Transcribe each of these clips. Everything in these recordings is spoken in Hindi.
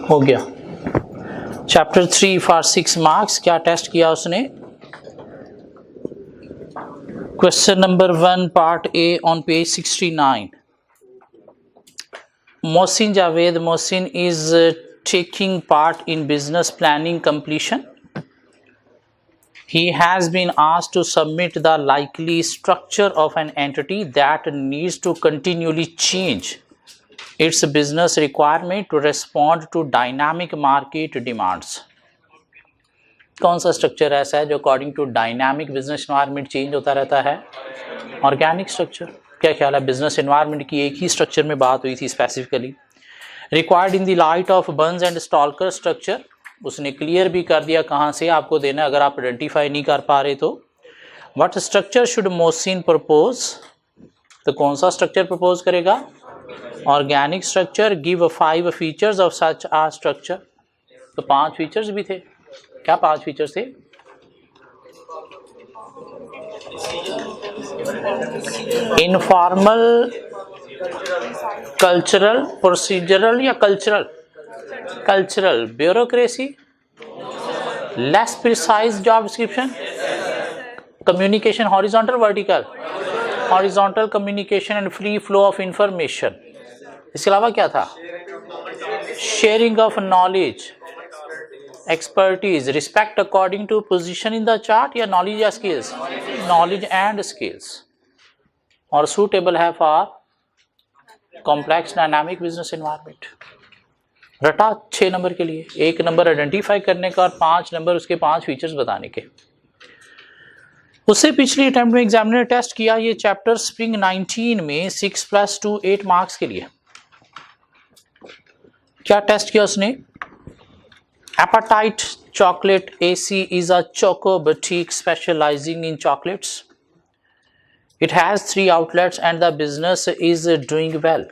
हो गया। Chapter 3 for 6 marks. क्या टेस्ट किया उसने? Question number 1 part A on page 69। Mohsin Javed Mohsin is taking part in business planning completion. He has been asked to submit the likely structure of an entity that needs to continually change its business requirement to respond to dynamic market demands. कौन सा स्ट्रक्चर ऐसा है जो according to dynamic business environment change होता रहता है? Organic structure. क्या ख्याल है? बिजनेस एनवायरनमेंट की एक ही स्ट्रक्चर में बात हुई थी specifically. Required in the light of Burns and Stalker structure. उसने क्लियर भी कर दिया कहाँ से आपको देना है अगर आप आइडेंटिफाई नहीं कर पा रहे तो। What structure should Mohsin propose? तो कौन सा स्ट्रक्चर प्रपोज करेगा? Organic structure. Give 5 features of such a structure. तो 5 फीचर्स भी थे। क्या 5 फीचर्स थे? इनफॉर्मल, कल्चरल, प्रोसीजरल या cultural? Cultural. Bureaucracy, less precise job description, communication horizontal vertical, horizontal communication and free flow of information. इसके अलावा क्या था? Sharing of knowledge, expertise, respect according to position in the chart या नॉलेज या स्किल्स? Knowledge and skills. और सूटेबल है for complex dynamic business environment. रटा 6 नंबर के लिए, 1 नंबर आइडेंटिफाई करने का और 5 नंबर उसके 5 फीचर्स बताने के। उससे पिछली अटेम्प्ट में एग्जामिनर टेस्ट किया ये चैप्टर स्प्रिंग 19 में 6+2 8 मार्क्स के लिए। क्या टेस्ट किया उसने? Appetite Chocolate AC is a choco boutique specializing in chocolates. It has 3 outlets and the business is doing well.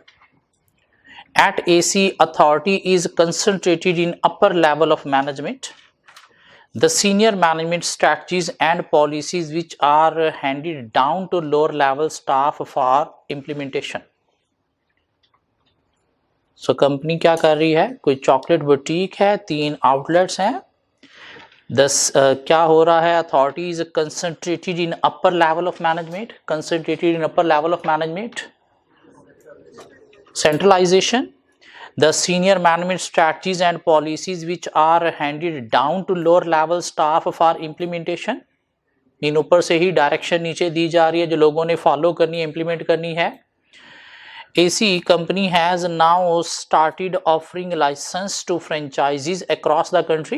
At AC, authority is concentrated in upper level of management. The senior management strategies and policies which are handed down to lower level staff for implementation. So company क्या कर रही है? कोई चॉकलेट बुटीक है, 3 आउटलेट्स हैं। क्या हो रहा है? Authority is concentrated in upper level of management. Concentrated in upper level of management. Centralisation. The senior management strategies and policies which are handed down to lower level staff for implementation. इन ऊपर से ही डायरेक्शन नीचे दी जा रही है जो लोगों ने फॉलो करनी है, इम्प्लीमेंट करनी है। AC company has now started offering license to franchises across the country.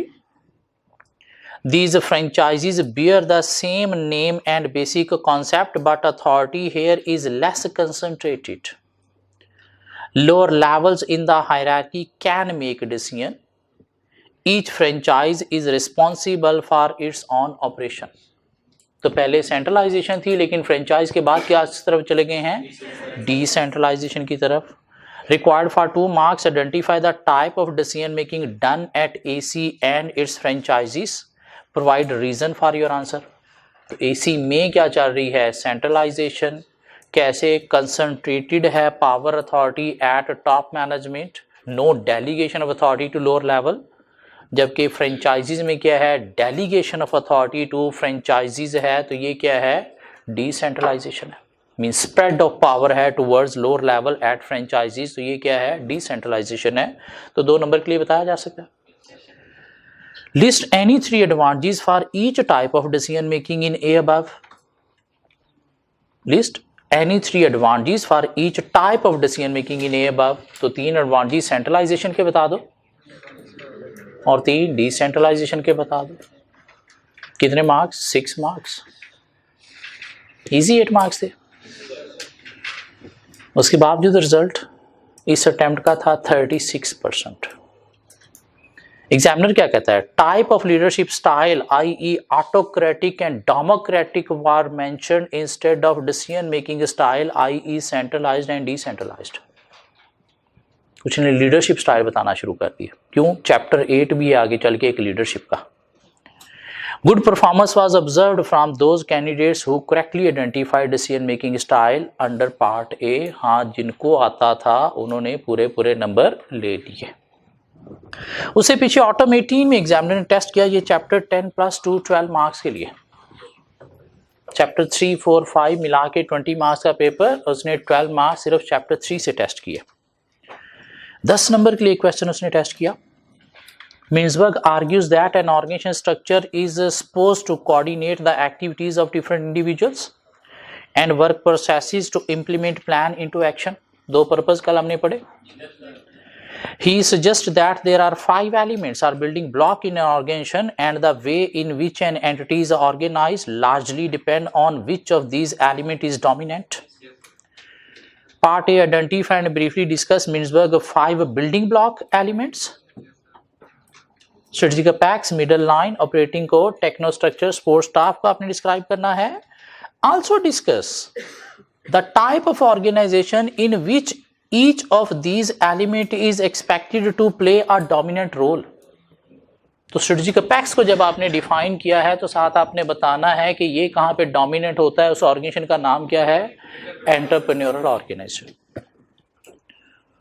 These franchises bear the same name and basic concept, but authority here is less concentrated. Lower levels in the hierarchy can make decision. Each franchise is responsible for its own operation. तो पहले सेंट्रलाइजेशन थी लेकिन फ्रेंचाइज के बाद क्या इस तरफ चले गए हैं? डिसेंट्रलाइजेशन की तरफ। Required for 2 marks, identify the type of decision making done at AC and its franchisees. Provide reason for your answer. तो AC में क्या चल रही है? सेंट्रलाइजेशन। कैसे? कंसंट्रेटेड है power authority at top management, no delegation of authority to lower level. जबकि फ्रेंचाइजीज में क्या है? Delegation of authority to franchisees है। तो ये क्या है? डिसेंट्रलाइजेशन है। मीन स्प्रेड ऑफ पावर है towards lower level at franchisees. तो ये क्या है? डिसेंट्रलाइजेशन है। तो 2 नंबर के लिए बताया जा सकता है। List any 3 advantages for each type of decision making in A above. List any 3 advantages for each type of decision making in A above. तो 3 एडवांटेज सेंट्रलाइजेशन के बता दो और 3 डिसेंट्रलाइजेशन के बता दो। कितने मार्क्स? 6 मार्क्स। इजी 8 मार्क्स थे। उसके बावजूद रिजल्ट इस अटेम्प्ट का था 36%। एग्जामिनर क्या कहता है? Type of leadership style i.e. Autocratic and democratic were mentioned instead of decision making style i.e. Centralised and decentralised. कुछ ने लीडरशिप स्टाइल बताना शुरू कर दिया। क्यों? चैप्टर 8 भी आगे चल के एक लीडरशिप का। Good performance was observed from those candidates who correctly identified decision making style under part A. हाँ, जिनको आता था उन्होंने पूरे नंबर ले लिए। उससे पीछे ऑटम 18 में एग्जामिनर ने टेस्ट किया, ये चैप्टर 10 + 2 12 मार्क्स के लिए, चैप्टर 3 4 5 मिला के 20 मार्क्स का पेपर, उसने 12 मार्क्स सिर्फ चैप्टर 3 से टेस्ट किए। 10 नंबर के लिए क्वेश्चन उसने टेस्ट किया। Mintzberg argues that an organization structure is supposed to coordinate the activities of different individuals and work processes to implement plan into action. दो पर्पस कल हमने पढ़े। He suggests that there are 5 elements or building block in an organization and the way in which an entity is organized largely depend on which of these elements is dominant. Part A, identify and briefly discuss Mintzberg 5 building block elements. Strategic apex, middle line, operating core, technostructure, support staff को आपने डिस्क्राइब करना है। Also discuss the type of organisation in which each of these element is expected to play a dominant role. तो स्ट्रेटजिक पैक्स को जब आपने डिफाइन किया है तो साथ आपने बताना है कि ये कहाँ पे डोमिनेंट होता है, उस ऑर्गेनाइजेशन का नाम क्या है, एंटरप्रेन्योरल ऑर्गेनाइजेशन।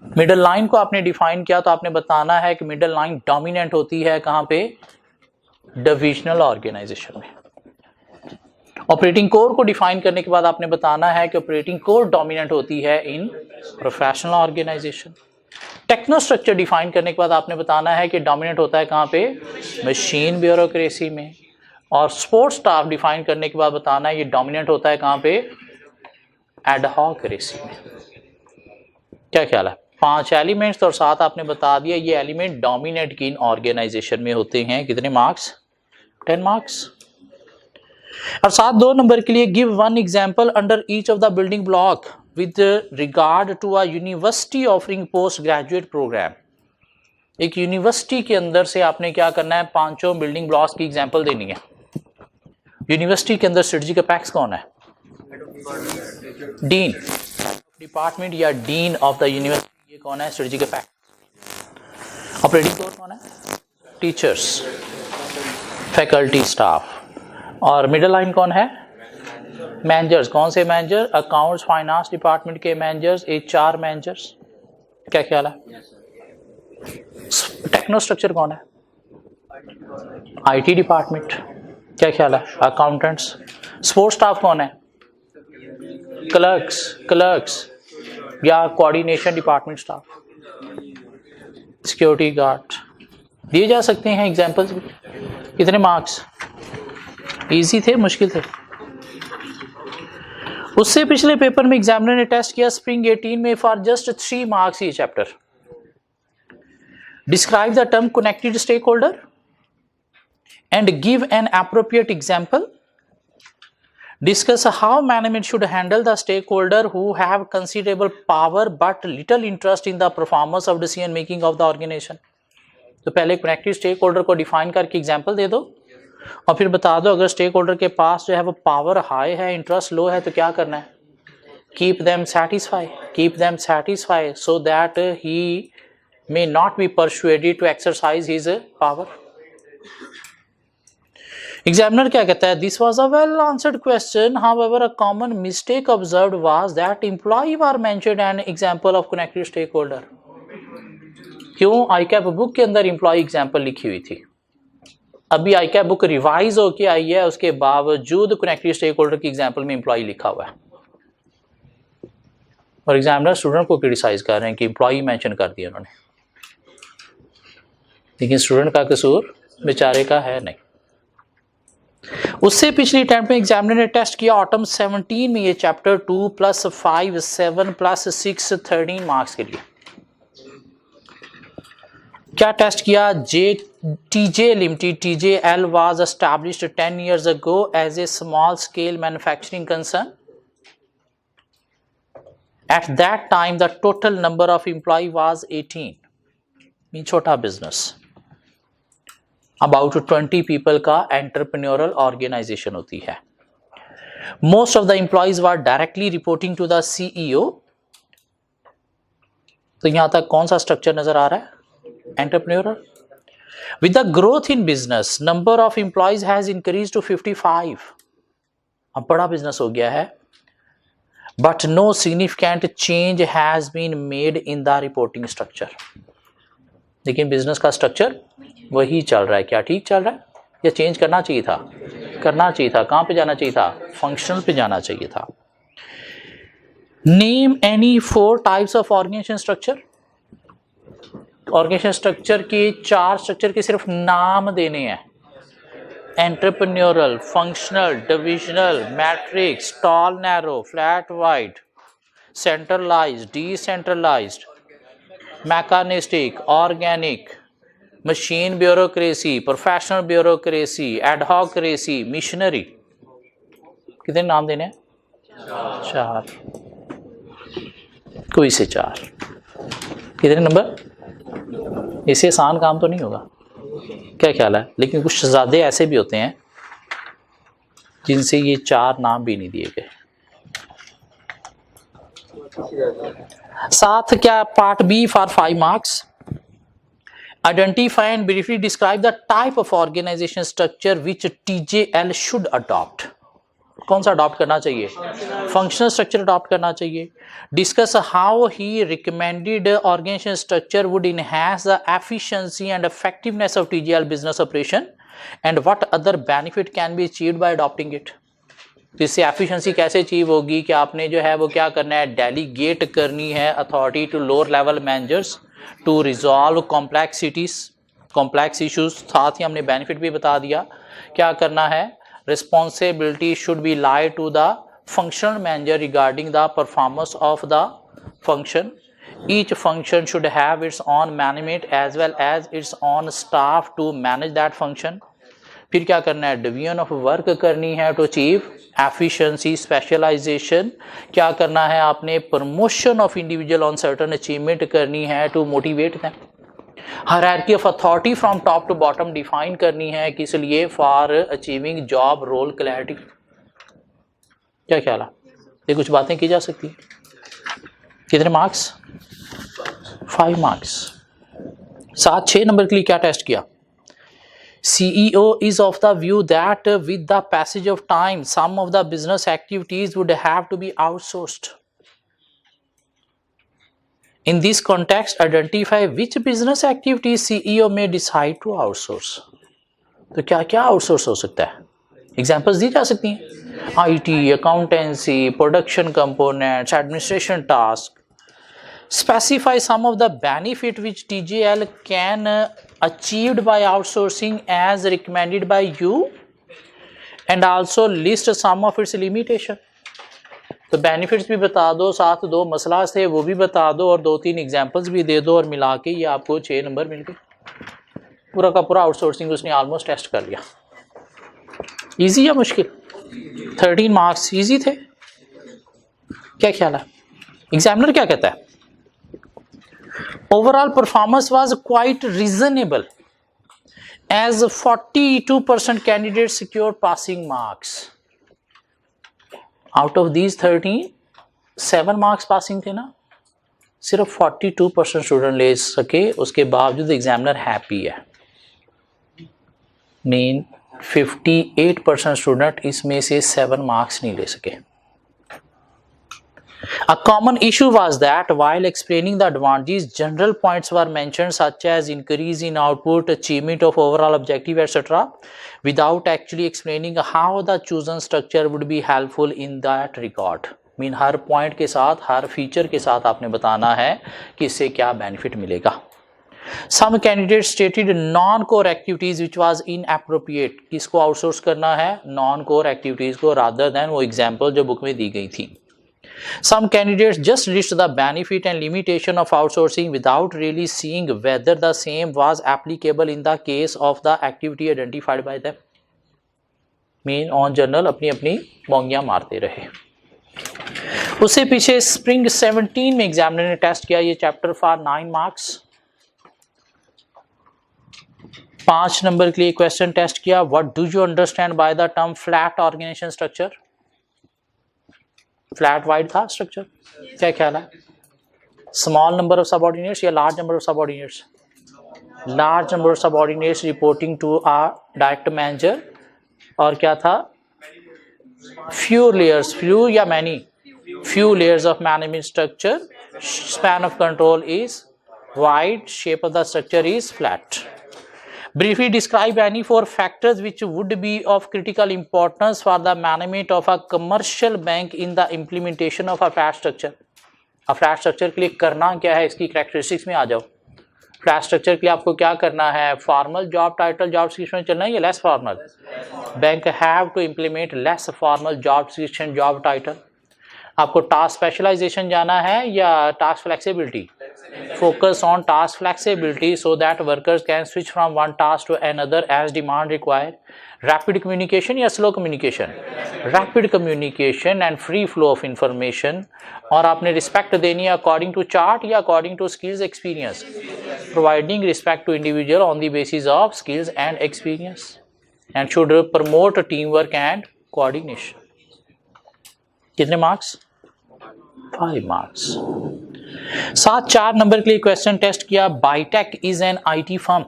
मिडल लाइन को आपने डिफाइन किया तो आपने बताना है कि मिडल लाइन डोमिनेंट होती है कहां पे, डिविजनल ऑर्गेनाइजेशन में। ऑपरेटिंग कोर को डिफाइन करने के बाद आपने बताना है कि ऑपरेटिंग कोर डोमिनेंट होती है in professional organisation. Technostructure define करने के बाद आपने बताना है कि डोमिनेंट होता है कहां पे, मशीन ब्यूरोक्रेसी में। और सपोर्ट स्टाफ डिफाइन करने के बाद बताना है ये डोमिनेंट होता है कहां पे, एडहॉक्रेसी में। क्या ख्याल है? 5 एलिमेंट्स और साथ आपने बता दिया ये एलिमेंट डोमिनेट किन ऑर्गेनाइजेशन में होते हैं। कितने मार्क्स? 10 मार्क्स। और साथ 2 नंबर के लिए give 1 example under each of the building block with regard to a university offering postgraduate programme. एक यूनिवर्सिटी के अंदर से आपने क्या करना है, 5 बिल्डिंग ब्लॉक्स की एग्जांपल देनी है। यूनिवर्सिटी के अंदर स्ट्रेटजिक अपेक्स कौन है? डीन डिपार्टमेंट या डीन ऑफ द यूनिवर्सिटी, ये कौन है? Strategic apex. ऑपरेटिंग कोर कौन है? Teachers, faculty, staff. और मिडिल लाइन कौन है? मैनेजर्स। कौन से मैनेजर? अकाउंट्स, फाइनेंस डिपार्टमेंट के मैनेजर्स, HR मैनेजर्स। क्या ख्याल है? टेक्नो स्ट्रक्चर कौन है? IT department. क्या ख्याल है? अकाउंटेंट्स। सपोर्ट स्टाफ कौन है? क्लर्क्स या coordination department staff, security guard. दिए जा सकते हैं एग्जांपल्स भी। कितने मार्क्स? इजी थे, मुश्किल थे? उससे पिछले पेपर में एग्जामिनर ने टेस्ट किया स्प्रिंग 18 में फॉर जस्ट 3 मार्क्स ये चैप्टर। Describe the term connected stakeholder and give an appropriate example. Discuss how management should handle the stakeholder who have considerable power but little interest in the performance of decision making of the organization। तो पहले कनेक्टेड स्टेक होल्डर को डिफाइन करके एग्जांपल दे दो और फिर बता दो अगर स्टेक होल्डर के पास जो है वो पावर हाई है, इंटरेस्ट लो है, तो क्या करना है? Keep them satisfy so that he may not be persuaded to exercise his power। Examiner क्या कहता है? This was a well answered question, however a common mistake observed was that employee were mentioned an example of connected stakeholder. क्यों? आईकैप बुक के अंदर एम्प्लॉई एग्जांपल लिखी हुई थी। अभी आईकैप बुक रिवाइज होके आई है, उसके बावजूद कनेक्टेड स्टेक होल्डर की एग्जांपल में एम्प्लॉई लिखा हुआ है और एग्जामिनर स्टूडेंट को क्रिटिसाइज कर रहे हैं कि एम्प्लॉई मेंशन कर दिया उन्होंने, लेकिन स्टूडेंट का कसूर बेचारे का है नहीं। उससे पिछली अटेम्प्ट में एग्जामिनर ने टेस्ट किया ऑटम 17 में ये चैप्टर 2 + 5 7 + 6 13 मार्क्स के लिए। क्या टेस्ट किया? TJ Limited, TJL was established 10 years ago as a small scale manufacturing concern. At that time the total number of employee was 18। Mean छोटा बिजनेस, अबाउट 20 पीपल का एंटरप्रेन्योरल ऑर्गेनाइजेशन होती है। Most of the employees were directly reporting to the CEO। तो यहां तक कौन सा स्ट्रक्चर नजर आ रहा है? Entrepreneurial. With the growth in business, number of employees has increased to 55. अब बड़ा बिजनेस हो गया है, but no significant change has been made in the reporting structure. लेकिन बिजनेस का स्ट्रक्चर वही चल रहा है. क्या ठीक चल रहा है या चेंज करना चाहिए था? करना चाहिए था. कहाँ पे जाना चाहिए था? फंक्शनल पे जाना चाहिए था. Name any 4 types of organisation structure. Organisation structure के 4 स्ट्रक्चर के सिर्फ नाम देने हैं. Entrepreneurial, functional, divisional, matrix, tall narrow, flat wide, centralised, decentralised, mechanistic, organic, machine bureaucracy, professional bureaucracy, adhocracy, missionary. कितने नाम देने हैं? 4. कोई से 4. कितने नंबर? इससे आसान काम तो नहीं होगा. क्या ख्याल है? लेकिन कुछ शहजादे ऐसे भी होते हैं जिनसे ये 4 नाम भी नहीं दिए गए. साथ क्या part B for 5 marks. Identify and briefly describe the type of organisation structure which TJL should adopt. कौन सा अडॉप्ट करना चाहिए? फंक्शनल स्ट्रक्चर अडॉप्ट करना चाहिए. Discuss how he recommended organisation structure would enhance the efficiency and effectiveness of TJL business operation and what other benefit can be achieved by adopting it. तो इससे एफिशिएंसी कैसे अचीव होगी कि आपने जो है वो क्या करना है? डेलीगेट करनी है authority to lower level managers to resolve complex issues. साथ ही हमने बेनिफिट भी बता दिया. क्या करना है? responsibility should be lie to the functional manager regarding the performance of the function. Each function should have its own management as well as its own staff to manage that function. फिर क्या करना है? डिवीजन ऑफ वर्क करनी है टू अचीव एफिशिएंसी, स्पेशलाइजेशन. क्या करना है आपने? Promotion of individual on certain achievement करनी है to motivate them. Hierarchy of authority from top to bottom define करनी है किस लिए? For achieving job role clarity. क्या ख्याल है? ये कुछ बातें की जा सकती है. कितने मार्क्स? 5 मार्क्स. 6 नंबर के लिए क्या टेस्ट किया? CEO is of the view that with the passage of time some of the business activities would have to be outsourced. In this context, identify which business activities CEO may decide to outsource. तो क्या क्या आउटसोर्स हो सकता है? एग्जाम्पल्स दी जा सकती हैं. IT, accountancy, production components, administration task. Specify some of the benefit which TJL can achieved by outsourcing as recommended by you and also list some of its limitation. तो बेनिफिट्स भी बता दो, साथ 2 मसला थे वो भी बता दो और 2-3 एग्जांपल्स भी दे दो और मिला के ये आपको 6 नंबर मिल गए. पूरा का पूरा आउटसोर्सिंग उसने ऑलमोस्ट टेस्ट कर लिया. इजी या मुश्किल? 13 मार्क्स इजी थे. क्या ख्याल है? एग्जामिनर क्या कहता है? Overall performance was quite reasonable as 42% candidates secured passing marks. Out of these 13, 7 marks passing थे ना. सिर्फ 42% स्टूडेंट ले सके. उसके बावजूद एग्जामिनर हैप्पी है. मीन 58% स्टूडेंट इसमें से 7 मार्क्स नहीं ले सके. A common issue was that while explaining the advantages, general points were mentioned such as increase in output, achievement of overall objective, etc. without actually explaining how the chosen structure would be helpful in that regard. Mean her point के साथ, हर फीचर के साथ आपने बताना है कि इससे क्या बेनिफिट मिलेगा. Some candidates stated non-core activities which was inappropriate. किसको आउटसोर्स करना है? non-core activities को, rather than वो एग्जाम्पल जो बुक में दी गई थी. Some candidates just list the benefit and limitation of outsourcing without really seeing whether the same was applicable in the case of the activity identified by them. Mean on general अपनी अपनी मोंगियां मारते रहे. उससे पीछे स्प्रिंग 17 में एग्जामिनर ने टेस्ट किया ये चैप्टर फॉर 9 मार्क्स. 5 नंबर के लिए क्वेश्चन टेस्ट किया. What do you understand by the term flat organisation structure? Flat wide था स्ट्रक्चर. क्या ख्याल है? स्मॉल नंबर ऑफ सबऑर्डिनेट्स या large number of subordinates? Large number of subordinates reporting to a direct manager, और क्या था, few layers, few या many, few layers of management structure, span of control is wide, shape of the structure is flat. Briefly describe any four factors which would be of critical importance for the management of a commercial bank in the implementation of a flat structure. अब फ्लैट स्ट्रक्चर के लिए करना क्या है, इसकी कैरेक्टरिस्टिक्स में आ जाओ। फ्लैट स्ट्रक्चर के लिए आपको क्या करना है, formal job title job description चलना है या less formal? Bank have to implement less formal job description job title. आपको टास्क स्पेशलाइजेशन जाना है या task flexibility? Focus on task flexibility so that workers can switch from one task to another as demand require. Rapid communication या slow communication? Rapid communication and free flow of information. और आपने रिस्पेक्ट देनी है अकॉर्डिंग टू चार्ट या according to skills experience? Providing respect to individual on the basis of skills and experience and should promote team work and coordination. कितने मार्क्स? 5 मार्क्स। 4 नंबर के लिए क्वेश्चन टेस्ट किया। Bytech is an IT firm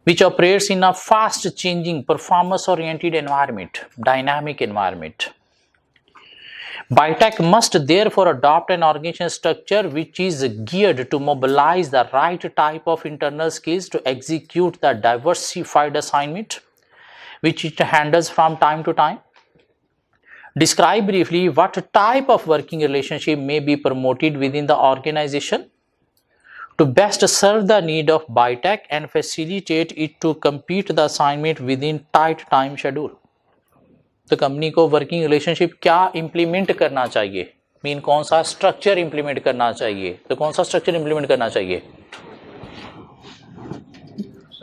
which operates in a fast changing performance oriented environment, dynamic environment. Bitech must therefore adopt an organizational structure which is geared to mobilize the right type of internal skills to execute the diversified assignment which it handles from time to time. Describe briefly what type of working relationship may be promoted within the organization to best serve the need of Bitech and facilitate it to complete the assignment within tight time schedule. तो कंपनी को वर्किंग रिलेशनशिप क्या इंप्लीमेंट करना चाहिए, मीन कौन सा स्ट्रक्चर इंप्लीमेंट करना चाहिए? तो कौन सा स्ट्रक्चर इंप्लीमेंट करना चाहिए?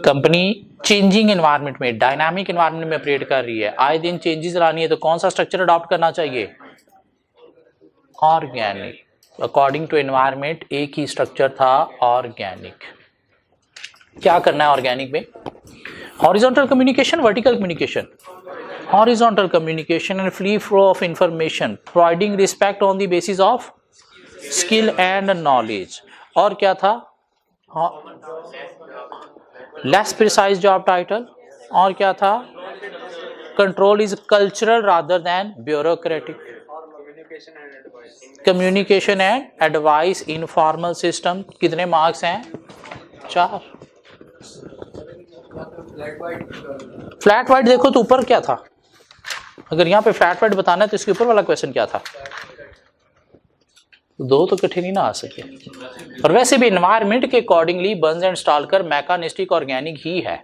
कंपनी चेंजिंग एनवायरनमेंट में, डायनामिक एनवायरनमेंट में ऑपरेट कर रही है, आए दिन चेंजेस लानी है, तो कौन सा स्ट्रक्चर अडॉप्ट करना चाहिए? ऑर्गेनिक। अकॉर्डिंग टू एनवायरनमेंट एक ही स्ट्रक्चर था, ऑर्गेनिक। क्या करना है ऑर्गेनिक में? Horizontal communication, vertical communication? Horizontal communication and free flow of information, providing respect on the basis of skill and knowledge. और क्या था? Less precise job title. और क्या था? Control is cultural rather than bureaucratic. Communication and advice in formal system. कितने मार्क्स हैं? 4। फ्लैट वाइट देखो तो ऊपर क्या था? अगर यहाँ पे फ्लैट वाइट बताना है तो इसके ऊपर वाला क्वेश्चन क्या था? 2 तो इकट्ठे नहीं ना आ सके। और वैसे भी एनवायरनमेंट के accordingly Burns and Stalker mechanistic organic ही है।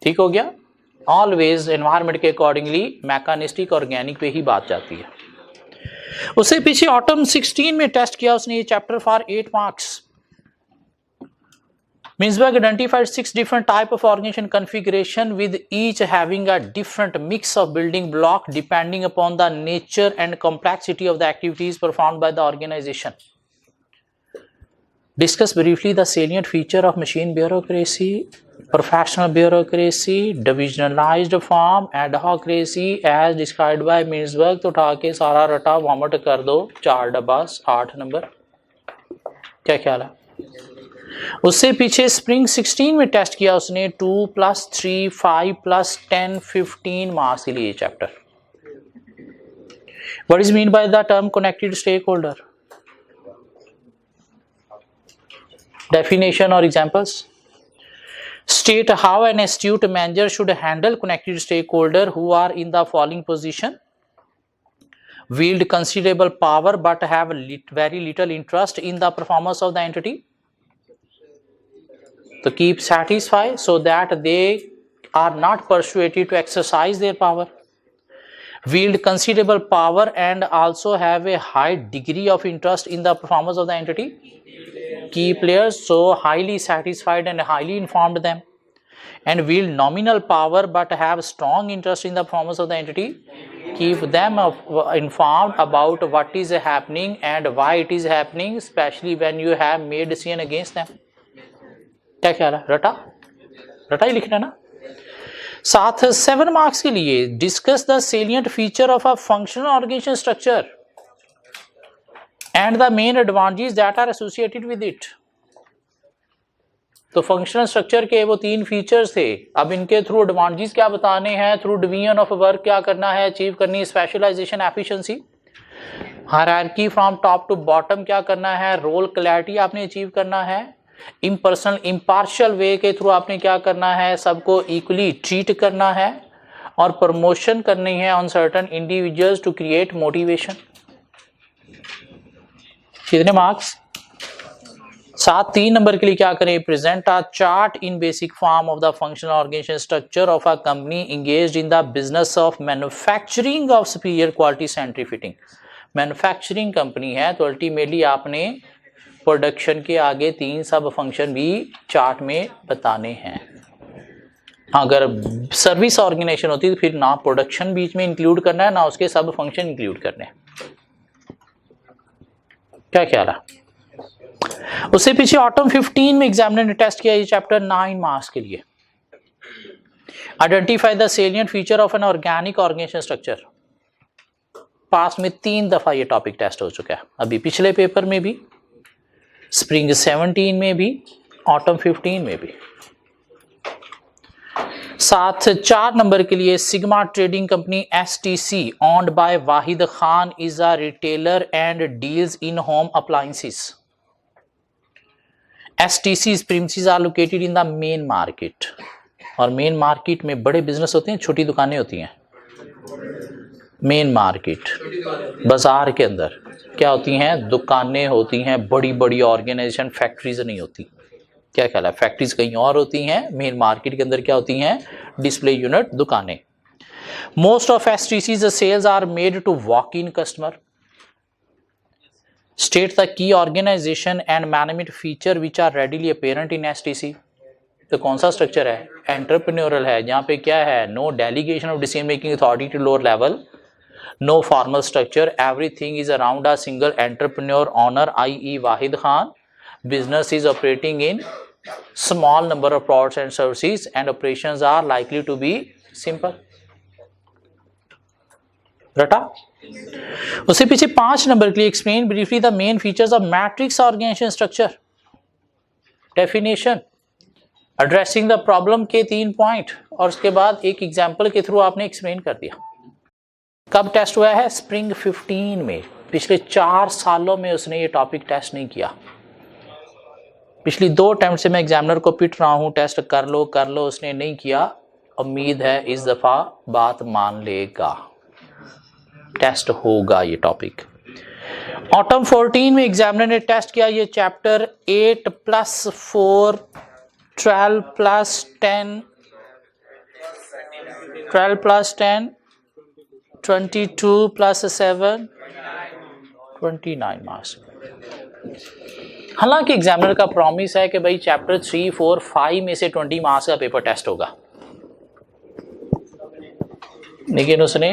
ठीक हो गया? ऑलवेज एनवायरनमेंट के अकॉर्डिंगली मैकानिस्टिक ऑर्गेनिक पे ही बात जाती है। उससे पीछे ऑटम 16 में टेस्ट किया उसने ये chapter for 8 marks. Mintzberg identified 6 different type of organization configuration with each having a different mix of building block depending upon the nature and complexity of the activities performed by the organization. Discuss briefly the salient feature of machine bureaucracy, professional bureaucracy, divisionalized form, adhocracy as described by Mintzberg। तो उठा के सारा रटा वॉमिट कर दो, 4 डब्बा 8 नंबर। क्या ख्याल है? उससे पीछे स्प्रिंग 16 में टेस्ट किया उसने 2 + 3 5 + 10 15 मार्क्स के लिए chapter. What is mean by the term connected stakeholder? Definition और examples. State how an astute manager should handle connected stakeholder who are in the following position: wield considerable power but have very little interest in the performance of the entity. So keep satisfied so that they are not persuaded to exercise their power. Wield considerable power and also have a high degree of interest in the performance of the entity. Key players so highly satisfied and highly informed them. And wield nominal power but have strong interest in the performance of the entity. Keep them informed about what is happening and why it is happening, especially when you have made decision against them. क्या ख्याल है? रटा ही लिखना ना। साथ 7 मार्क्स के लिए discuss the salient feature of a functional organisation structure and the main advantages that are associated with it. तो फंक्शनल स्ट्रक्चर के वो 3 फीचर्स थे। अब इनके थ्रू एडवांटेजेस क्या बताने हैं, थ्रू डिवीजन ऑफ वर्क क्या करना है, अचीव करनी है, specialisation, efficiency, hierarchy from top to bottom क्या करना है, रोल क्लैरिटी आपने अचीव करना है, इम्पर्सनल इम्पार्शियल वे के थ्रू आपने क्या करना है, सबको इक्वली ट्रीट करना है, और प्रमोशन करनी है on certain individuals to create motivation. कितने मार्क्स? 7। 3 नंबर के लिए क्या करें, present a chart in basic form of the functional organisation structure of a company engaged in the business of manufacturing of superior quality sanitary fitting. Manufacturing company है तो अल्टीमेटली आपने प्रोडक्शन के आगे 3 सब फंक्शन भी चार्ट में बताने हैं। अगर सर्विस ऑर्गेनाइजेशन होती तो फिर ना प्रोडक्शन बीच में इंक्लूड करना है ना उसके सब फंक्शन इंक्लूड करने हैं। क्या ख्याल है? उससे पीछे ऑटम 15 में एग्जामिनर ने टेस्ट किया ये चैप्टर 9 मार्क्स के लिए। Identify the salient feature of an organic organisation structure. Past में 3 दफा ये टॉपिक टेस्ट हो चुका है, अभी पिछले पेपर में भी, स्प्रिंग 17 में भी, ऑटम 15 में भी। साथ 4 नंबर के लिए sigma trading company STC owned by Wahid Khan is a retailer and deals in home appliances. STC's premises are located in the main market. और मेन मार्केट में बड़े बिजनेस होते हैं, छोटी दुकानें होती हैं। मेन मार्केट बाजार के अंदर क्या होती हैं, दुकानें होती हैं, बड़ी बड़ी ऑर्गेनाइजेशन, फैक्ट्रीज नहीं होती। क्या ख्याल है? फैक्ट्रीज कहीं और होती हैं, मेन मार्केट के अंदर क्या होती हैं, डिस्प्ले यूनिट, दुकानें। Most of STC's sales are made to walk in customer. State the key organisation and management feature which are readily apparent in STC। तो कौन सा स्ट्रक्चर है? एंटरप्रेन्योरल है, जहां पे क्या है, no delegation of decision making authority to lower level, no formal structure, everything is around a single entrepreneur owner i.e. Wahid Khan. Business is operating in small number of products and services and operations are likely to be simple. रटा? उससे पीछे 5 नंबर के लिए explain briefly the main features of matrix organization structure. Definition, addressing the problem के 3 पॉइंट, और उसके बाद एक एग्जाम्पल के थ्रू आपने एक्सप्लेन कर दिया। कब टेस्ट हुआ है? स्प्रिंग 15 में। पिछले 4 सालों में उसने ये टॉपिक टेस्ट नहीं किया। पिछली 2 अटेम्प्ट से मैं एग्जामिनर को पिट रहा हूं, टेस्ट कर लो, उसने नहीं किया। उम्मीद है इस दफा बात मान लेगा, टेस्ट होगा ये टॉपिक। ऑटम 14 में एग्जामिनर ने टेस्ट किया ये चैप्टर 8 + 4 12 + 10 22 + 7 29 मार्क्स। हालांकि एग्जामिनर का प्रॉमिस है कि भाई चैप्टर 3, 4, 5 में से 20 मार्क्स का पेपर टेस्ट होगा, लेकिन उसने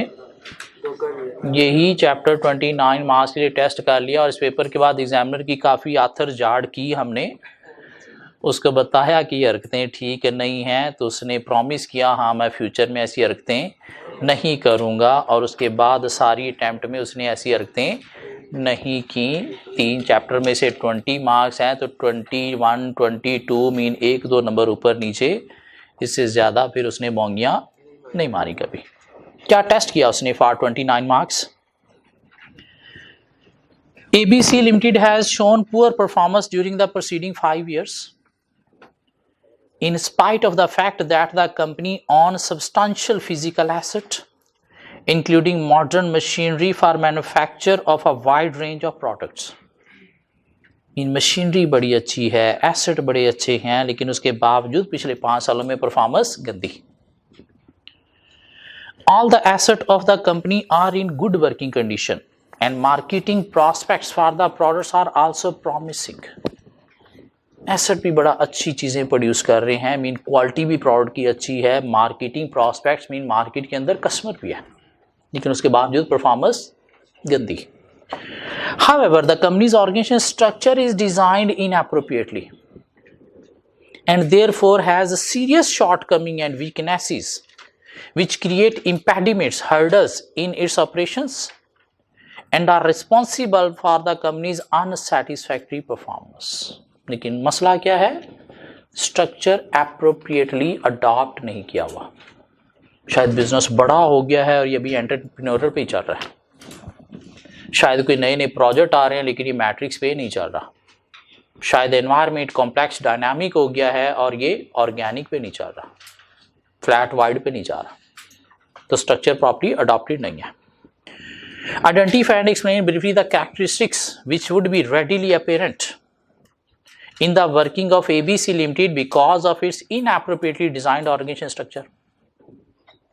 यही चैप्टर 29 मार्क्स के लिए टेस्ट कर लिया। और इस पेपर के बाद एग्जामिनर की काफ़ी आथर जाड़ की हमने, उसको बताया कि ये हरकतें ठीक नहीं हैं, तो उसने प्रॉमिस किया हाँ मैं फ्यूचर में ऐसी हरकतें नहीं करूँगा, और उसके बाद सारी अटैम्प्ट में उसने ऐसी हरकतें नहीं की। 3 चैप्टर में से 20 मार्क्स हैं, तो 21, 22 मीन 1-2 नंबर ऊपर नीचे, इससे ज़्यादा फिर उसने बोंगियाँ नहीं मारी कभी। क्या टेस्ट किया उसने for 29 marks? ABC Limited has shown poor performance during the preceding 5 years. In spite of the fact that the company owns substantial physical asset, including modern machinery for manufacture of a wide range of products. In machinery बड़ी अच्छी है, एसेट बड़े अच्छे हैं, लेकिन उसके बावजूद पिछले 5 सालों में परफॉर्मेंस गंदी। All the assets of the company are in good working condition and marketing prospects for the products are also promising. Asset भी बड़ा अच्छी चीज़ें प्रोड्यूस कर रहे हैं, मीन क्वालिटी भी प्रोडक्ट की अच्छी है, मार्केटिंग प्रॉस्पेक्ट्स मीन मार्केट के अंदर कस्टमर भी है, लेकिन उसके बावजूद परफॉर्मेंस गंदी। However, the company's organization structure is designed inappropriately and therefore has a serious shortcoming and weaknesses which create impediments, hurdles in its operations and are responsible for the company's unsatisfactory performance. लेकिन मसला क्या है? स्ट्रक्चर एप्रोप्रिएटली अडॉप्ट नहीं किया हुआ। शायद बिजनेस बड़ा हो गया है और ये भी एंटरप्रेन्योरल पे ही चल रहा है। शायद कोई नए नए प्रोजेक्ट आ रहे हैं लेकिन ये मैट्रिक्स पे नहीं चल रहा। शायद एनवायरनमेंट कॉम्प्लेक्स डायनामिक हो गया है और ये ऑर्गेनिक पे नहीं चल रहा, फ्लैट वाइड पे नहीं जा रहा, तो स्ट्रक्चर प्रॉपर्ली अडॉप्टेड नहीं है। Identify and explain briefly the characteristics which would be readily apparent in the working of ABC limited because of its inappropriately designed organisation structure.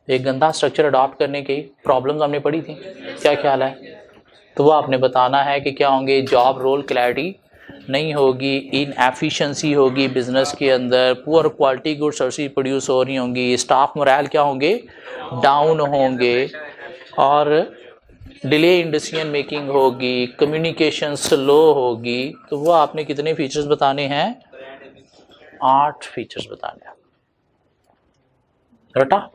एक गंदा स्ट्रक्चर अडॉप्ट करने की प्रॉब्लम्स हमने पढ़ी थी, क्या ख्याल है? तो वो आपने बताना है कि क्या होंगे, जॉब रोल क्लैरिटी नहीं होगी, इनएफिशिएंसी होगी बिजनेस के अंदर, poor quality good service produce हो रही होंगी, स्टाफ मोरल क्या होंगे, डाउन होंगे, और डिले इन डिसीजन मेकिंग होगी, कम्युनिकेशन स्लो होगी। तो वो आपने कितने फीचर्स बताने हैं? 8 फीचर्स बताने हैं। रटा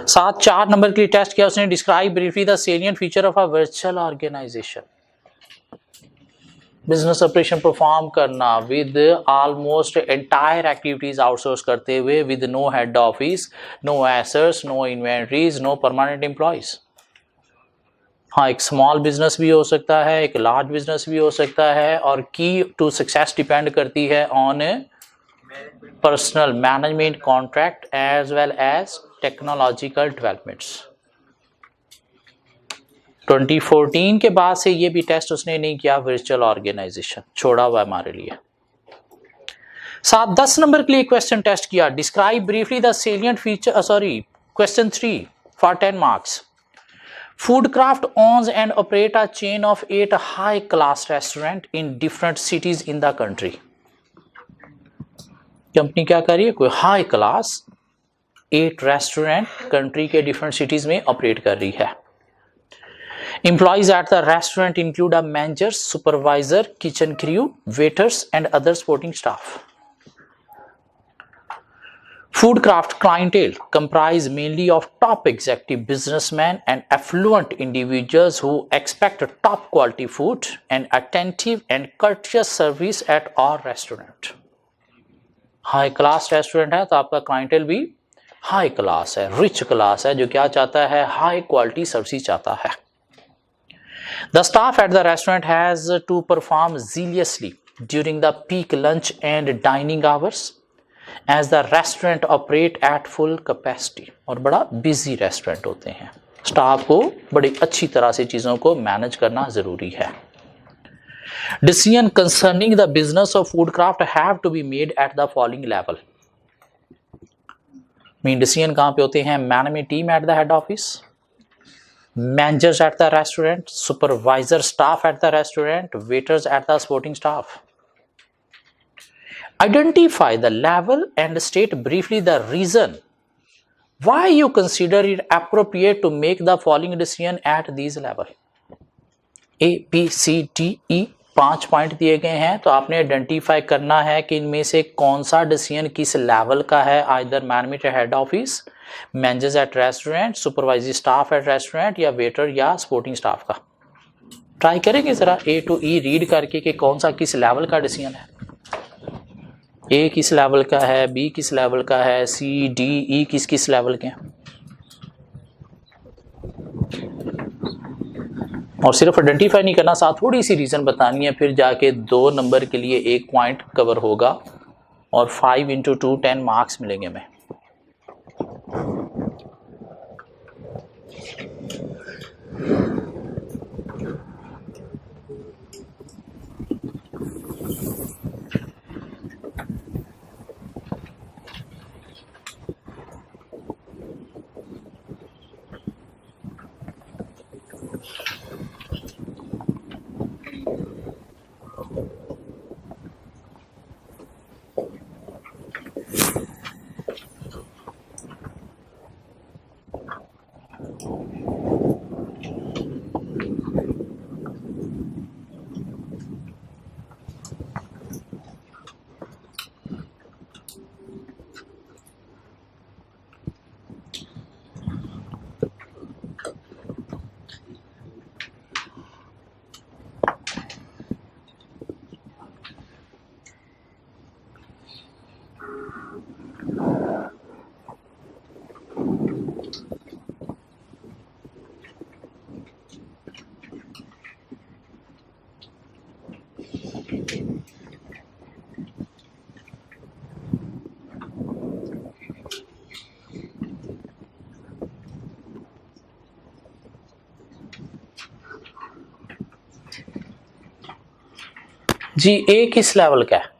7 4 नंबर के लिए टेस्ट किया उसने। Describe briefly the salient feature of a virtual organisation. Business operation perform करना with almost entire activities outsource करते हुए, with no head office, no assets, no inventories, no permanent employees. हाँ, एक स्मॉल बिजनेस भी हो सकता है, एक लार्ज बिजनेस भी हो सकता है, और की टू सक्सेस डिपेंड करती है on personal management contract as well as technological developments. 2014 के बाद से ये भी टेस्ट उसने नहीं किया, वर्चुअल ऑर्गेनाइजेशन छोड़ा हुआ हमारे लिए। 10 नंबर के लिए क्वेश्चन टेस्ट किया। Describe briefly the salient feature, question 3 for 10 marks. Foodcraft owns and operate a chain of 8 high-class restaurants in different cities in the country. Company क्या कर रही है? कोई हाई क्लास 8 रेस्टोरेंट कंट्री के डिफरेंट सिटीज में ऑपरेट कर रही है। Employees at the restaurant include a manager, supervisor, kitchen crew, waiters, and other supporting staff. Foodcraft clientele comprise mainly of top executive businessmen and affluent individuals who expect top quality food and attentive and courteous service at our restaurant. High class restaurant है तो आपका क्लाइंटेल भी हाई क्लास है, रिच क्लास है, जो क्या चाहता है? हाई क्वालिटी सर्विस चाहता है। The staff at the restaurant has to perform zealously during the peak lunch and dining hours as the restaurant operate at full capacity। और बड़ा बिजी रेस्टोरेंट होते हैं, स्टाफ को बड़ी अच्छी तरह से चीज़ों को मैनेज करना ज़रूरी है। Decision concerning the business of Foodcraft have to be made at the following level। Mean decision कहाँ पे होते हैं? Management team at the head office, managers at the restaurant, supervisor staff at the restaurant, waiters at the supporting staff. Identify the level and state briefly the reason why you consider it appropriate to make the following decision at these level। A, B, C, D, E 5 point दिए गए हैं, तो आपने आइडेंटिफाई करना है कि इनमें से कौन सा डिसीजन किस लेवल का है, either management head office, managers eight restaurant, supervisory staff at restaurant, या वेटर या सपोर्टिंग स्टाफ का। ट्राई करेंगे जरा A to E रीड करके कि कौन सा किस लेवल का डिसीजन है। A किस लेवल का है, B किस लेवल का है, C, D, E किस लेवल के हैं। और सिर्फ आइडेंटिफाई नहीं करना, साथ थोड़ी सी रीज़न बतानी है, फिर जाके 2 नंबर के लिए 1 पॉइंट कवर होगा और 5 into 2 10 मार्क्स मिलेंगे हमें। जी ए किस लेवल का है?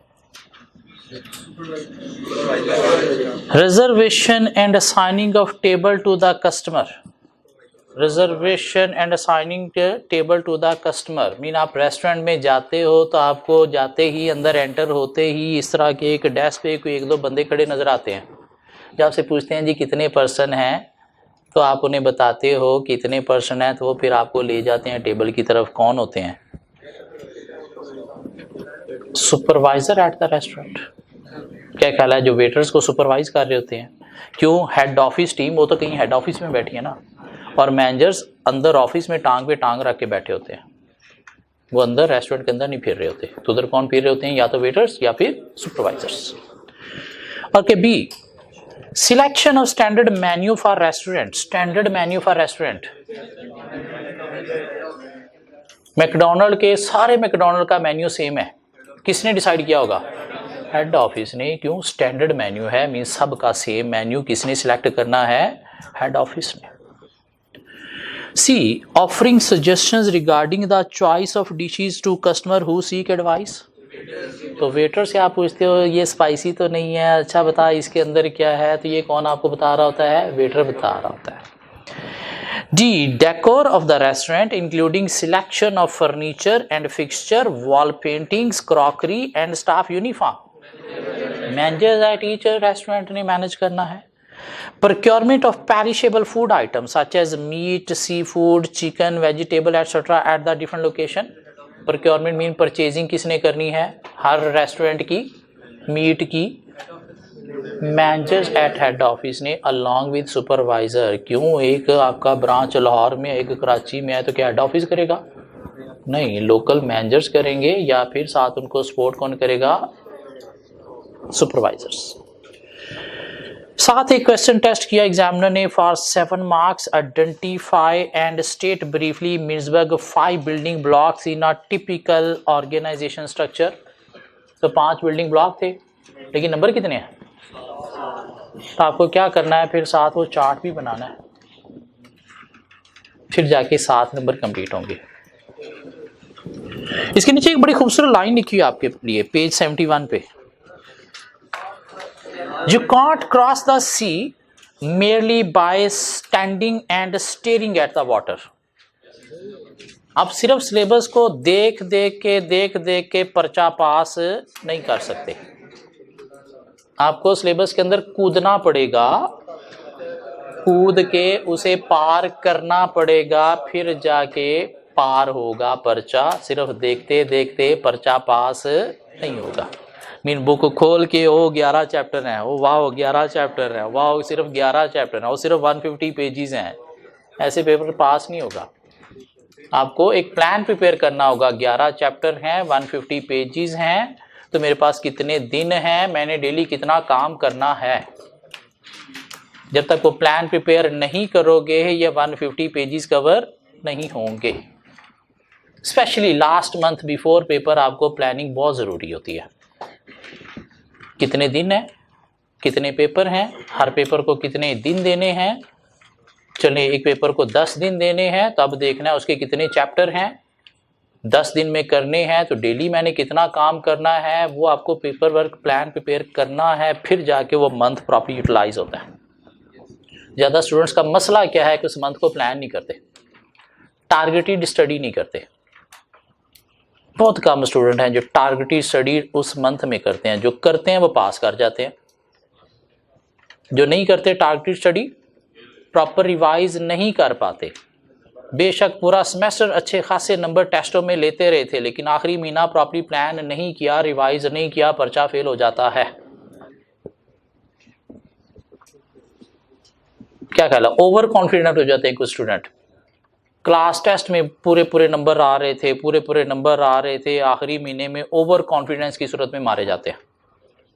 Reservation and assigning of table to the customer. Reservation and assigning table to the customer mean आप रेस्टोरेंट में जाते हो तो आपको जाते ही अंदर एंटर होते ही इस तरह के एक डेस्क पे कोई एक दो बंदे खड़े नजर आते हैं। जब आपसे पूछते हैं जी कितने पर्सन हैं तो आप उन्हें बताते हो कितने पर्सन हैं, तो वो फिर आपको ले जाते हैं टेबल की तरफ। कौन होते हैं? Supervisor at the restaurant. क्या ख्याल है, जो वेटर्स को सुपरवाइज कर रहे होते हैं? क्यों? हेड ऑफिस टीम वो तो कहीं हेड ऑफिस में बैठी है ना, और मैनेजर्स अंदर ऑफिस में टांग पे टांग रख के बैठे होते हैं। वो अंदर रेस्टोरेंट के अंदर नहीं फिर रहे होते। तो उधर कौन फिर रहे होते हैं? या तो वेटर्स या फिर supervisors. Okay, B, selection of standard menu for restaurant. Standard menu for restaurant, McDonald के सारे मैकडोनल्ड का मेन्यू सेम है, किसने डिसाइड किया होगा? हेड ऑफिस ने। क्यों? स्टैंडर्ड मेन्यू है, मीन सब का सेम मेन्यू किसने सिलेक्ट करना है? हेड ऑफिस ने। See, offering suggestions regarding the choice of dishes to customer who seek advice. तो वेटर से आप पूछते हो ये स्पाइसी तो नहीं है, अच्छा बता इसके अंदर क्या है, तो ये कौन आपको बता रहा होता है? वेटर बता रहा होता है। D, decor of the restaurant including selection of furniture and fixture, wall paintings, crockery and staff uniform. Manager at each restaurant ने मैनेज करना है। Procurement of perishable food items such as meat, seafood, chicken, vegetable, etc. at the different location. Procurement mean purchasing किसने करनी है? हर रेस्टोरेंट की मीट की मैनेजर्स एट हेड ऑफिस ने along with सुपरवाइजर। क्यों? एक आपका ब्रांच लाहौर में, एक कराची में है, तो क्या हेड ऑफिस करेगा? नहीं, लोकल मैनेजर्स करेंगे, या फिर साथ उनको सपोर्ट कौन करेगा? सुपरवाइजर्स। साथ एक क्वेश्चन टेस्ट किया एग्जामिनर ने for 7 marks, identify and state briefly Mintzberg 5 building blocks in a typical organisation structure. तो 5 बिल्डिंग ब्लॉक थे, लेकिन नंबर कितने हैं? तो आपको क्या करना है फिर? साथ वो चार्ट भी बनाना है, फिर जाके 7 नंबर कंप्लीट होंगे। इसके नीचे एक बड़ी खूबसूरत लाइन लिखी है आपके लिए पेज 71 पे। You can't cross the sea merely by standing and staring at the water. आप सिर्फ सिलेबस को देख देख के पर्चा पास नहीं कर सकते। आपको सिलेबस के अंदर कूदना पड़ेगा, कूद के उसे पार करना पड़ेगा, फिर जाके पार होगा पर्चा। सिर्फ देखते देखते पर्चा पास नहीं होगा। मीन बुक खोल के ओ 11 चैप्टर हैं, ओ वाह 11 चैप्टर हैं, वाह सिर्फ 11 चैप्टर हैं, वो सिर्फ 150 पेजेस हैं, ऐसे पेपर पास नहीं होगा। आपको एक प्लान प्रिपेयर करना होगा। 11 चैप्टर हैं, 150 पेजेस हैं, तो मेरे पास कितने दिन हैं, मैंने डेली कितना काम करना है। जब तक वो प्लान प्रिपेयर नहीं करोगे ये 150 पेजेस कवर नहीं होंगे। Specially last month before paper आपको प्लानिंग बहुत ज़रूरी होती है। कितने दिन है, कितने पेपर हैं, हर पेपर को कितने दिन देने हैं। चलिए एक पेपर को 10 दिन देने हैं, तो अब देखना है उसके कितने चैप्टर हैं। 10 दिन में करने हैं तो डेली मैंने कितना काम करना है, वो आपको पेपर वर्क प्लान प्रिपेयर करना है, फिर जाके वो मंथ प्रॉपर्ली यूटिलाइज होता है। ज़्यादा स्टूडेंट्स का मसला क्या है कि उस मंथ को प्लान नहीं करते, टारगेटेड स्टडी नहीं करते। बहुत कम स्टूडेंट हैं जो टारगेटेड स्टडी उस मंथ में करते हैं। जो करते हैं वो पास कर जाते हैं, जो नहीं करते टारगेटेड स्टडी प्रॉपर रिवाइज नहीं कर पाते। बेशक पूरा सेमेस्टर अच्छे खासे नंबर टेस्टों में लेते रहे थे, लेकिन आखिरी महीना प्रॉपर्ली प्लान नहीं किया, रिवाइज नहीं किया, पर्चा फेल हो जाता है। क्या ख्याल है? ओवर कॉन्फिडेंट हो जाते हैं कुछ स्टूडेंट। क्लास टेस्ट में पूरे नंबर आ रहे थे, पूरे नंबर आ रहे थे, आखिरी महीने में ओवर कॉन्फिडेंस की सूरत में मारे जाते हैं।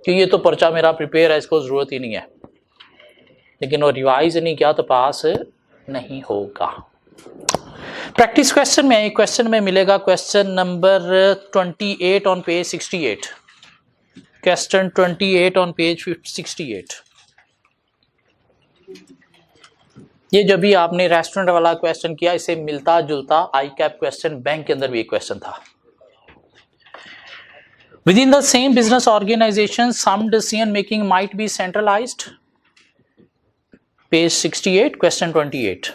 कि ये तो पर्चा मेरा प्रिपेयर है, इसको ज़रूरत ही नहीं है, लेकिन वो रिवाइज नहीं किया तो पास नहीं होगा। प्रैक्टिस क्वेश्चन में, एक क्वेश्चन में मिलेगा question number 28 on page 68, question 28 on page 68। ये जब भी आपने रेस्टोरेंट वाला क्वेश्चन किया, इसे मिलता जुलता आई कैप क्वेश्चन बैंक के अंदर भी एक क्वेश्चन था। Within the same business organization, some decision making might be centralized. Page 68, question 28.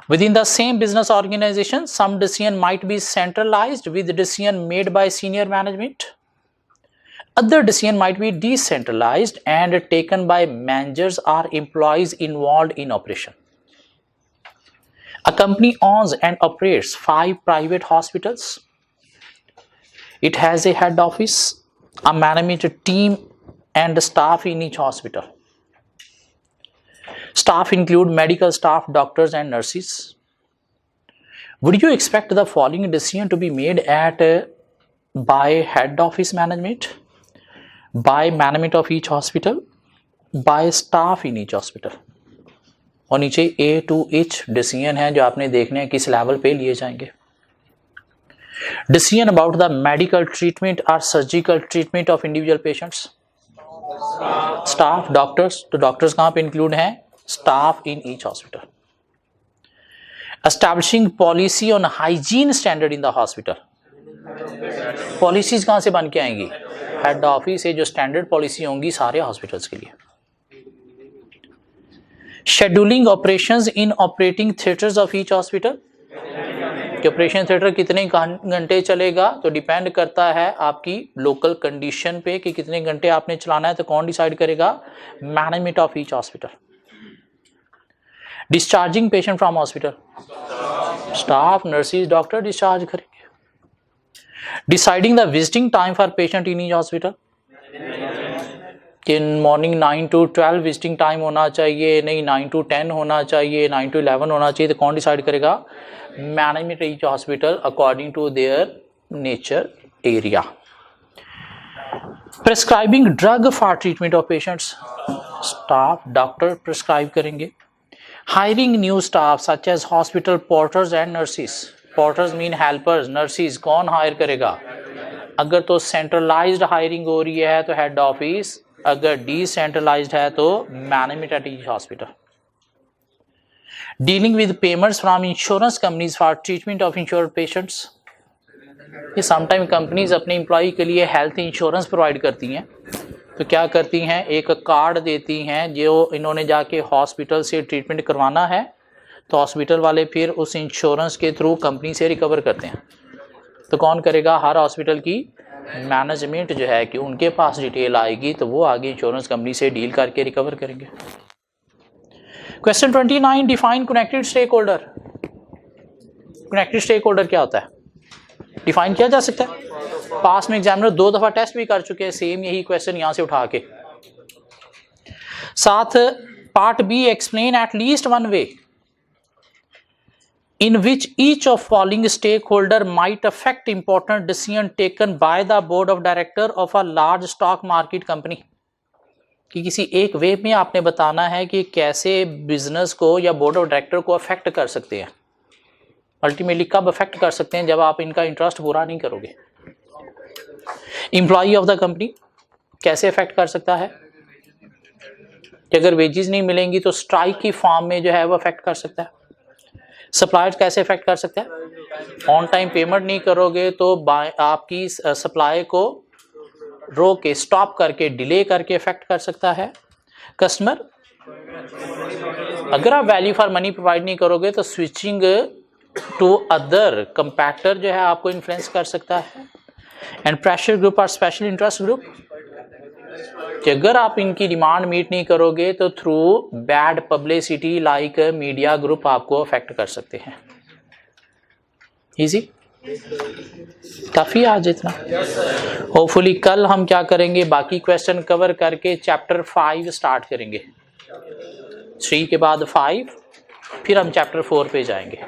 Within the same business organization, some decision might be centralized with decision made by senior management. Other decision might be decentralized and taken by managers or employees involved in operation. A company owns and operates 5 private hospitals. It has a head office, a management team, and staff in each hospital. Staff include medical staff, doctors, and nurses. Would you expect the following decision to be made by head office management, by management of each hospital, by staff in each hospital? और नीचे A to H डिसीजन है जो आपने देखने हैं किस लेवल पे लिए जाएंगे। Decision about the medical treatment or surgical treatment of individual patients. Staff, doctors, तो डॉक्टर्स कहाँ पे इंक्लूड हैं? Staff in each hospital. Establishing policy on hygiene standard in the hospital. Policies कहाँ से बन के आएंगी? हेड ऑफिस से जो स्टैंडर्ड पॉलिसी होंगी सारे हॉस्पिटल्स के लिए। Scheduling operations in operating theatres of each hospital. Operation theatre कितने घंटे चलेगा तो डिपेंड करता है आपकी लोकल कंडीशन पे कि कितने घंटे आपने चलाना है, तो कौन डिसाइड करेगा? Management of each hospital. Discharging patient from hospital, staff, nurses, doctor discharge करेंगे। Deciding the visiting time for patient in each hospital, कि मॉर्निंग 9 to 12 विजिटिंग टाइम होना चाहिए, नहीं 9 to 10 होना चाहिए, 9 to 11 होना चाहिए, तो कौन डिसाइड करेगा? Management each hospital according to their nature area. Prescribing drug for treatment of patients, staff, doctor prescribe करेंगे। Hiring new staff such as hospital porters and nurses, porters mean helpers, nurses कौन हायर करेगा? अगर तो सेंट्रलाइज्ड हायरिंग हो रही है तो हेड ऑफिस, अगर डिसेंट्रलाइज्ड है तो management at each hospital. Dealing with payments from insurance companies for treatment of insured patients, ये समटाइम कंपनीज अपने एम्प्लॉय के लिए हेल्थ इंश्योरेंस प्रोवाइड करती हैं, तो क्या करती हैं? एक कार्ड देती हैं, जो इन्होंने जाके हॉस्पिटल से ट्रीटमेंट करवाना है तो हॉस्पिटल वाले फिर उस इंश्योरेंस के थ्रू कंपनी से रिकवर करते हैं। तो कौन करेगा? हर हॉस्पिटल की मैनेजमेंट जो है कि उनके पास डिटेल आएगी तो वो आगे इंश्योरेंस कंपनी से डील करके रिकवर करेंगे। Question 29, define connected stakeholder. Connected stakeholder क्या होता है? डिफाइन किया जा सकता है। पास में एग्जामिनर 2 दफा टेस्ट भी कर चुके हैं सेम यही क्वेश्चन यहां से उठा के। साथ part B, explain at least one way in which each of following stakeholder might affect important decision taken by the board of director of a large stock market company। कि किसी एक वे में आपने बताना है कि कैसे बिजनेस को या बोर्ड ऑफ डायरेक्टर को अफेक्ट कर सकते हैं। अल्टीमेटली कब अफेक्ट कर सकते हैं? जब आप इनका इंटरेस्ट पूरा नहीं करोगे। एम्प्लॉई ऑफ द कंपनी कैसे अफेक्ट कर सकता है? कि अगर वेजेस नहीं मिलेंगी तो स्ट्राइक की फॉर्म में जो है वो अफेक्ट कर सकता है। सप्लायर्स कैसे अफेक्ट कर सकते हैं? ऑन टाइम पेमेंट नहीं करोगे तो आपकी सप्लाई को रोक के, स्टॉप करके, डिले करके अफेक्ट कर सकता है। कस्टमर, अगर आप वैल्यू फॉर मनी प्रोवाइड नहीं करोगे तो स्विचिंग टू अदर कंपैक्टर जो है आपको इन्फ्लुएंस कर सकता है। एंड प्रेशर ग्रुप और स्पेशल इंटरेस्ट ग्रुप, कि अगर आप इनकी डिमांड मीट नहीं करोगे तो through bad publicity like media group आपको अफेक्ट कर सकते हैं। इजी, काफी आज इतना। होपफुली कल हम क्या करेंगे? बाकी क्वेश्चन कवर करके चैप्टर 5 स्टार्ट करेंगे। 3 के बाद 5, फिर हम चैप्टर 4 पे जाएंगे।